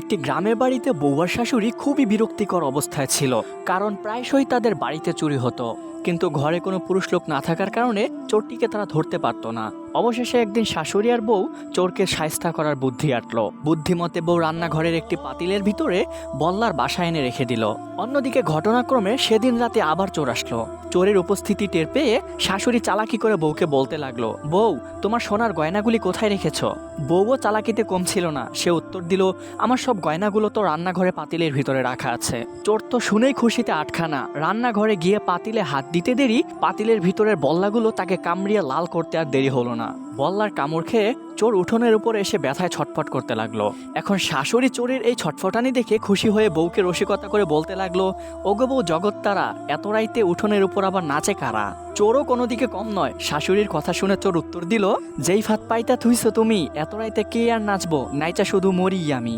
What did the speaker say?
একটি গ্রামের বাড়িতে বউ আর শাশুড়ি খুবই বিরক্তিকর অবস্থায় ছিল, কারণ প্রায়শই তাদের বাড়িতে চুরি হতো। কিন্তু ঘরে কোনো পুরুষ লোক না থাকার কারণে চোরটিকে তারা ধরতে পারতো না। অবশেষে একদিন শাশুড়ি আর বউ চোরকে শায়েস্তা করার বুদ্ধি আটলো। বুদ্ধিমতে বউ রান্নাঘরের একটি পাতিলের ভিতরে বল্লার বাসা এনে রেখে দিল। অন্যদিকে ঘটনাক্রমে সেদিন রাতে আবার চোর আসলো। চোরের উপস্থিতি টের পেয়ে শাশুড়ি চালাকি করে বউকে বলতে লাগলো, বউ, তোমার সোনার গয়নাগুলি কোথায় রেখেছো? বউও চালাকিতে কম ছিল না, সে উত্তর দিল, আমার সব গয়নাগুলো তো রান্নাঘরে পাতিলের ভিতরে রাখা আছে। চোর তো শুনেই খুশিতে আটখানা। রান্নাঘরে গিয়ে পাতিলে হাত দিতে দেরি পাতিলের ভিতরের বল্লাগুলো তাকে কামড়িয়ে লাল করতে আর দেরি হলো না। বল্লার কামড় খেয়ে চোর উঠোনের উপর এসে ব্যথায় ছটফট করতে লাগলো। এখন শাশুড়ি চোরের এই ছটফটানি দেখে খুশি হয়ে বউকে রসিকতা করে বলতে লাগলো, ওগো বউ জগত্তারা, এত রাইতে উঠোনের উপর আবার নাচে কারা? চোরও কোনো দিকে কম নয়। শাশুড়ির কথা শুনে চোর উত্তর দিল, যেই ফাত পাইতা থুইছো তুমি, এত রাইতে কে আর নাচবো, নাইচা শুধু মরি আমি।